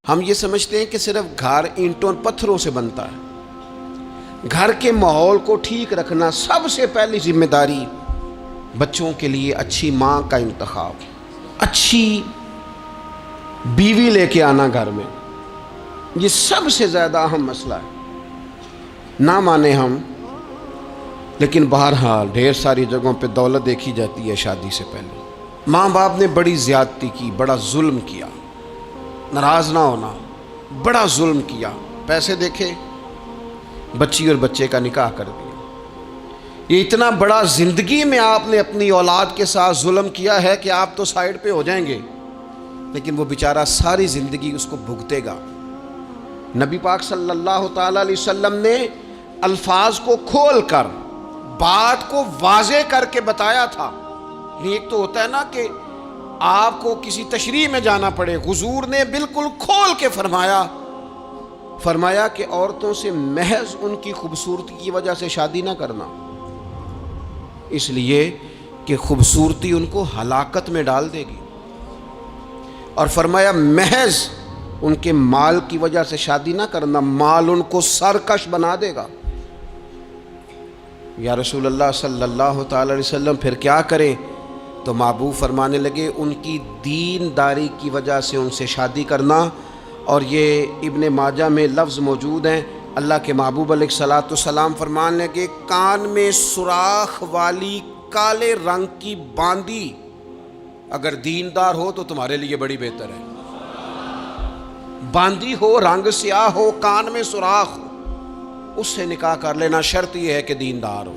ہم یہ سمجھتے ہیں کہ صرف گھر اینٹوں اور پتھروں سے بنتا ہے۔ گھر کے ماحول کو ٹھیک رکھنا سب سے پہلی ذمہ داری بچوں کے لیے اچھی ماں کا انتخاب، اچھی بیوی لے کے آنا گھر میں، یہ سب سے زیادہ اہم مسئلہ ہے۔ نہ مانے ہم، لیکن بہرحال ڈھیر ساری جگہوں پہ دولت دیکھی جاتی ہے شادی سے پہلے۔ ماں باپ نے بڑی زیادتی کی، بڑا ظلم کیا، ناراض نہ ہونا، بڑا ظلم کیا۔ پیسے دیکھے، بچی اور بچے کا نکاح کر دیا۔ یہ اتنا بڑا زندگی میں آپ نے اپنی اولاد کے ساتھ ظلم کیا ہے کہ آپ تو سائیڈ پہ ہو جائیں گے، لیکن وہ بیچارہ ساری زندگی اس کو بھگتے گا۔ نبی پاک صلی اللہ تعالی علیہ وسلم نے الفاظ کو کھول کر، بات کو واضح کر کے بتایا تھا۔ ایک تو ہوتا ہے نا کہ آپ کو کسی تشریح میں جانا پڑے، حضور نے بالکل کھول کے فرمایا کہ عورتوں سے محض ان کی خوبصورتی کی وجہ سے شادی نہ کرنا، اس لیے کہ خوبصورتی ان کو ہلاکت میں ڈال دے گی، اور فرمایا محض ان کے مال کی وجہ سے شادی نہ کرنا، مال ان کو سرکش بنا دے گا۔ یا رسول اللہ صلی اللہ تعالی علیہ وسلم پھر کیا کریں؟ تو محبوب فرمانے لگے ان کی دین داری کی وجہ سے ان سے شادی کرنا۔ اور یہ ابن ماجہ میں لفظ موجود ہیں، اللہ کے محبوب علیہ الصلوۃ والسلام فرمانے لگے کان میں سوراخ والی کالے رنگ کی باندی اگر دیندار ہو تو تمہارے لیے بڑی بہتر ہے۔ باندی ہو، رنگ سیاہ ہو، کان میں سوراخ ہو، اس سے نکاح کر لینا، شرط یہ ہے کہ دیندار ہو۔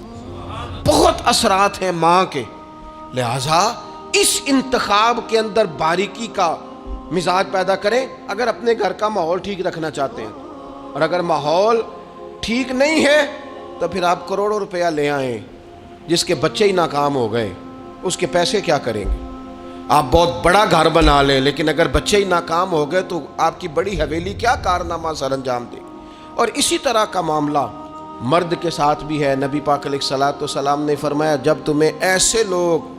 بہت اثرات ہیں ماں کے، لہٰذا اس انتخاب کے اندر باریکی کا مزاج پیدا کریں اگر اپنے گھر کا ماحول ٹھیک رکھنا چاہتے ہیں۔ اور اگر ماحول ٹھیک نہیں ہے تو پھر آپ کروڑوں روپیہ لے آئیں، جس کے بچے ہی ناکام ہو گئے اس کے پیسے کیا کریں گے؟ آپ بہت بڑا گھر بنا لیں، لیکن اگر بچے ہی ناکام ہو گئے تو آپ کی بڑی حویلی کیا کارنامہ سر انجام دے۔ اور اسی طرح کا معاملہ مرد کے ساتھ بھی ہے۔ نبی پاک علیہ الصلوۃ والسلام نے فرمایا جب تمہیں ایسے لوگ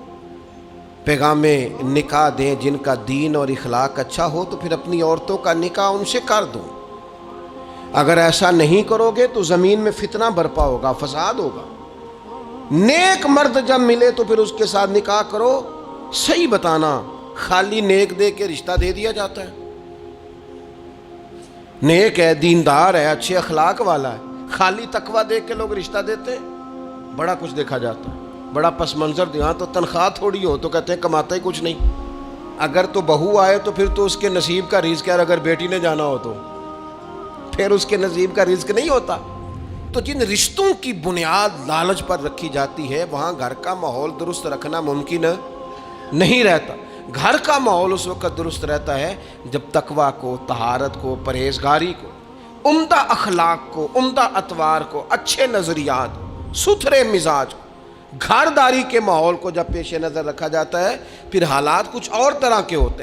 پیغام نکاح دیں جن کا دین اور اخلاق اچھا ہو تو پھر اپنی عورتوں کا نکاح ان سے کر دو۔ اگر ایسا نہیں کرو گے تو زمین میں فتنہ برپا ہوگا، فساد ہوگا۔ نیک مرد جب ملے تو پھر اس کے ساتھ نکاح کرو۔ صحیح بتانا، خالی نیک دے کے رشتہ دے دیا جاتا ہے؟ نیک ہے، دیندار ہے، اچھے اخلاق والا ہے، خالی تقویٰ دے کے لوگ رشتہ دیتے ہیں؟ بڑا کچھ دیکھا جاتا ہے، بڑا پس منظر دیا تو تنخواہ تھوڑی ہو تو کہتے ہیں کماتا ہی کچھ نہیں۔ اگر تو بہو آئے تو پھر تو اس کے نصیب کا رزق ہے، اور اگر بیٹی نے جانا ہو تو پھر اس کے نصیب کا رزق نہیں ہوتا۔ تو جن رشتوں کی بنیاد لالچ پر رکھی جاتی ہے وہاں گھر کا ماحول درست رکھنا ممکن نہیں رہتا۔ گھر کا ماحول اس وقت درست رہتا ہے جب تقویٰ کو، طہارت کو، پرہیزگاری کو، عمدہ اخلاق کو، عمدہ اطوار کو، اچھے نظریات، ستھرے مزاج کو، گھرداری کے ماحول کو جب پیش نظر رکھا جاتا ہے، پھر حالات کچھ اور طرح کے ہوتے ہیں۔